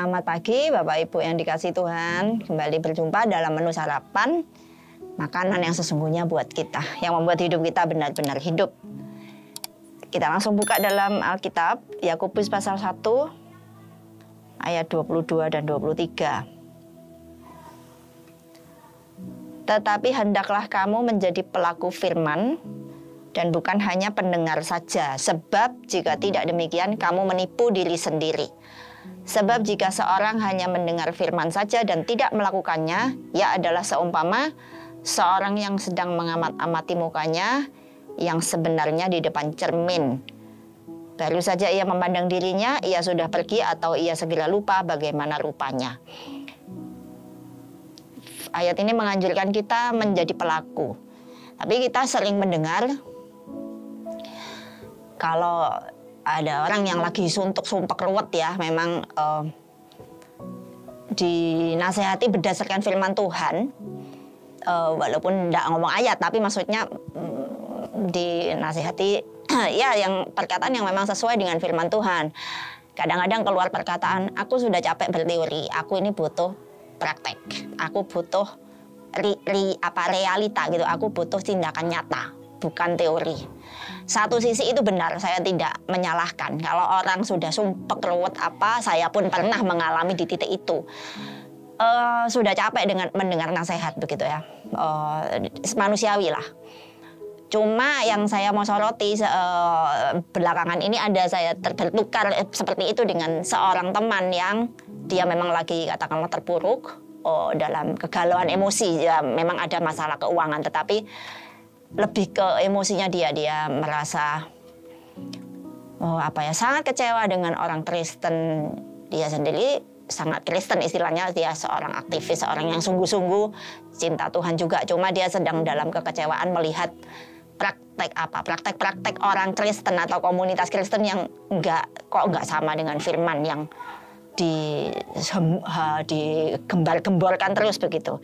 Selamat pagi Bapak Ibu yang dikasihi Tuhan. Kembali berjumpa dalam menu sarapan, makanan yang sesungguhnya buat kita, yang membuat hidup kita benar-benar hidup. Kita langsung buka dalam Alkitab, Yakobus pasal 1 ayat 22 dan 23. Tetapi hendaklah kamu menjadi pelaku firman dan bukan hanya pendengar saja, sebab jika tidak demikian kamu menipu diri sendiri. Sebab jika seorang hanya mendengar firman saja dan tidak melakukannya, ia adalah seumpama seorang yang sedang mengamat-amati mukanya yang sebenarnya di depan cermin. Baru saja ia memandang dirinya, ia sudah pergi atau ia segera lupa bagaimana rupanya. Ayat ini menganjurkan kita menjadi pelaku. Tapi kita sering mendengar kalau ada orang yang lagi suntuk-sumpek ruwet ya, memang dinasehati berdasarkan firman Tuhan, walaupun tidak ngomong ayat, tapi maksudnya dinasehati ya yang perkataan yang memang sesuai dengan firman Tuhan. Kadang-kadang keluar perkataan, aku sudah capek berteori, aku ini butuh praktek, aku butuh realita gitu, aku butuh tindakan nyata, bukan teori. Satu sisi itu benar, saya tidak menyalahkan. Kalau orang sudah sumpek ruwet apa, saya pun pernah mengalami di titik itu. Sudah capek dengan mendengar nasihat begitu ya, manusiawi lah. Cuma yang saya mau soroti belakangan ini ada saya tertukar seperti itu dengan seorang teman yang dia memang lagi katakanlah terpuruk dalam kegalauan emosi. Ya, memang ada masalah keuangan, tetapi lebih ke emosinya dia merasa sangat kecewa dengan orang Kristen. Dia sendiri sangat Kristen istilahnya, dia seorang aktivis, seorang yang sungguh-sungguh cinta Tuhan juga. Cuma dia sedang dalam kekecewaan melihat praktek orang Kristen atau komunitas Kristen yang nggak sama dengan firman yang digembar-gemborkan terus begitu.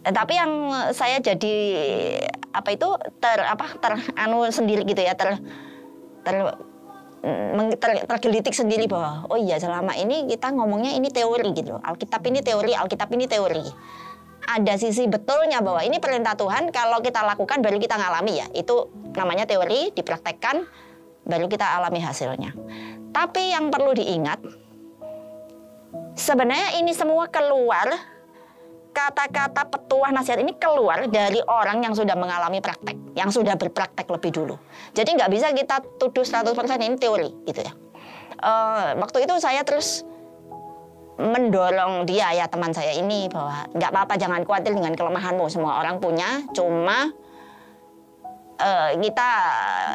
Tapi yang saya jadi sendiri gitu ya, tergelitik sendiri bahwa oh iya, selama ini kita ngomongnya ini teori gitu. Alkitab ini teori. Ada sisi betulnya bahwa ini perintah Tuhan, kalau kita lakukan baru kita ngalami ya. Itu namanya teori, dipraktekkan baru kita alami hasilnya. Tapi yang perlu diingat, sebenarnya ini semua keluar, kata-kata petuah nasihat ini keluar dari orang yang sudah mengalami praktek, yang sudah berpraktek lebih dulu. Jadi nggak bisa kita tuduh 100% ini teori gitu ya. Waktu itu saya terus mendorong dia ya, teman saya ini, bahwa nggak apa-apa, jangan khawatir dengan kelemahanmu, semua orang punya, cuma kita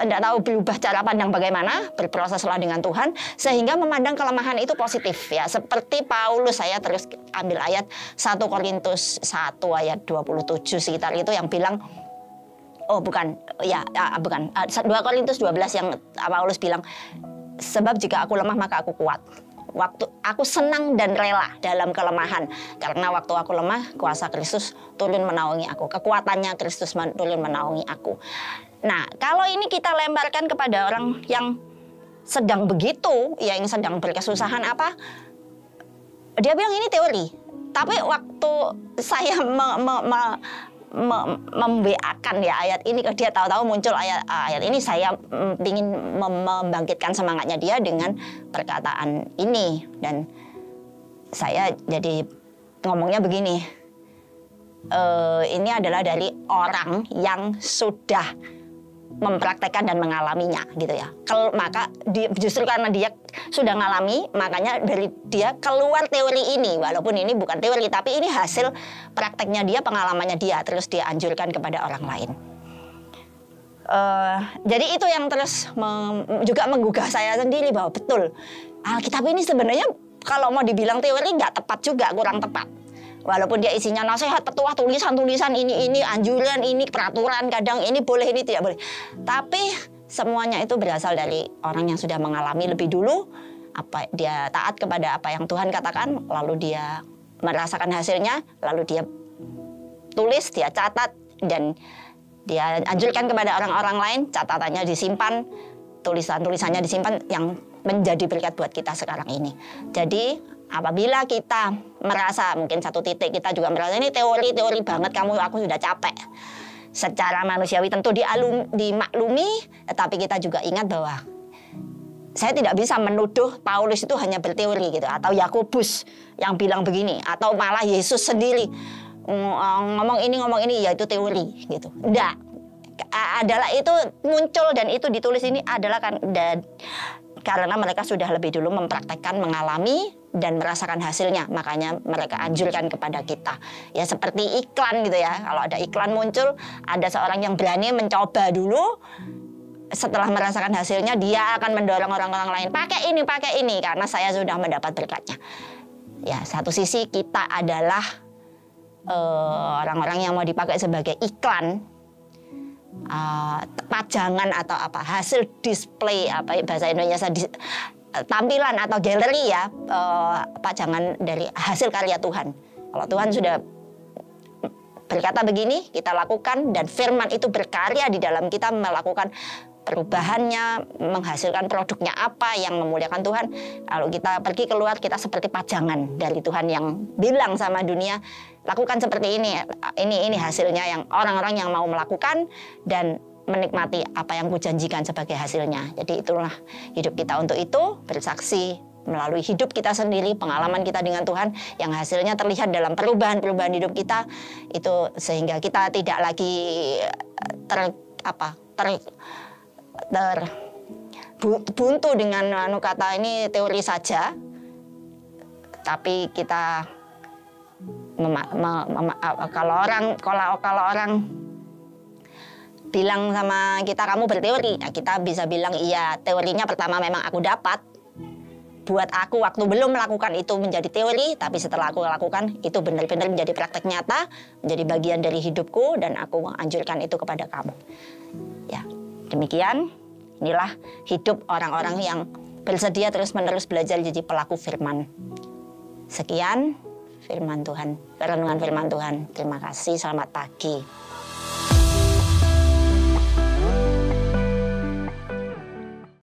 tidak tahu berubah cara pandang bagaimana, berproseslah dengan Tuhan sehingga memandang kelemahan itu positif ya. Seperti Paulus, saya terus ambil ayat 1 Korintus 1 ayat 27 sekitar itu yang bilang, 2 Korintus 12 yang Paulus bilang, sebab jika aku lemah maka aku kuat. Waktu aku senang dan rela dalam kelemahan, karena waktu aku lemah kuasa Kristus turun menaungi aku, kekuatannya Kristus turun menaungi aku. Nah, kalau ini kita lemparkan kepada orang yang sedang begitu, ya, yang sedang berkesusahan apa, dia bilang ini teori. Tapi waktu saya membeakan ya ayat ini ke dia, tahu-tahu muncul ayat ini, saya ingin membangkitkan semangatnya dia dengan perkataan ini, dan saya jadi ngomongnya begini, ini adalah dari orang yang sudah mempraktekkan dan mengalaminya gitu ya. Maka justru karena dia sudah ngalami, makanya dari dia keluar teori ini, walaupun ini bukan teori tapi ini hasil prakteknya dia, pengalamannya dia, terus dia anjurkan kepada orang lain. Jadi itu yang terus juga menggugah saya sendiri bahwa betul Alkitab ini sebenarnya kalau mau dibilang teori nggak tepat juga, kurang tepat. Walaupun dia isinya nasihat, petuah, tulisan-tulisan ini, anjuran ini, peraturan, kadang ini boleh, ini tidak boleh. Tapi semuanya itu berasal dari orang yang sudah mengalami lebih dulu, dia taat kepada apa yang Tuhan katakan, lalu dia merasakan hasilnya, lalu dia tulis, dia catat, dan dia anjurkan kepada orang-orang lain, catatannya disimpan, tulisan-tulisannya disimpan, yang menjadi berkat buat kita sekarang ini. Jadi apabila kita merasa mungkin satu titik kita juga merasa ini teori banget aku sudah capek. Secara manusiawi tentu dimaklumi, tetapi kita juga ingat bahwa saya tidak bisa menuduh Paulus itu hanya berteori gitu, atau Yakobus yang bilang begini, atau malah Yesus sendiri ngomong ini ya itu teori gitu. Enggak. Adalah itu muncul dan itu ditulis ini adalah karena mereka sudah lebih dulu mempraktekkan, mengalami dan merasakan hasilnya, makanya mereka anjurkan kepada kita. Ya seperti iklan gitu ya, kalau ada iklan muncul, ada seorang yang berani mencoba dulu, setelah merasakan hasilnya dia akan mendorong orang-orang lain pakai ini karena saya sudah mendapat berkatnya. Ya satu sisi kita adalah orang-orang yang mau dipakai sebagai iklan, pajangan atau apa, hasil display, apa bahasa Indonesia, tampilan atau galeri ya, pajangan dari hasil karya Tuhan. Kalau Tuhan sudah berkata begini, kita lakukan, dan firman itu berkarya di dalam kita, melakukan perubahannya, menghasilkan produknya apa yang memuliakan Tuhan. Kalau kita pergi keluar, kita seperti pajangan dari Tuhan yang bilang sama dunia, lakukan seperti ini hasilnya, yang orang-orang yang mau melakukan dan menikmati apa yang kujanjikan sebagai hasilnya. Jadi itulah hidup kita untuk itu, bersaksi melalui hidup kita sendiri, pengalaman kita dengan Tuhan yang hasilnya terlihat dalam perubahan hidup kita itu, sehingga kita tidak lagi buntu dengan kata ini teori saja, tapi kita kalau orang bilang sama kita kamu berteori, nah kita bisa bilang iya, teorinya pertama memang aku dapat. Buat aku waktu belum melakukan itu menjadi teori, tapi setelah aku lakukan itu benar-benar menjadi praktek nyata, menjadi bagian dari hidupku, dan aku menganjurkan itu kepada kamu. Ya, demikian inilah hidup orang-orang yang bersedia terus-menerus belajar jadi pelaku firman. Sekian firman Tuhan, renungan firman Tuhan. Terima kasih, selamat pagi.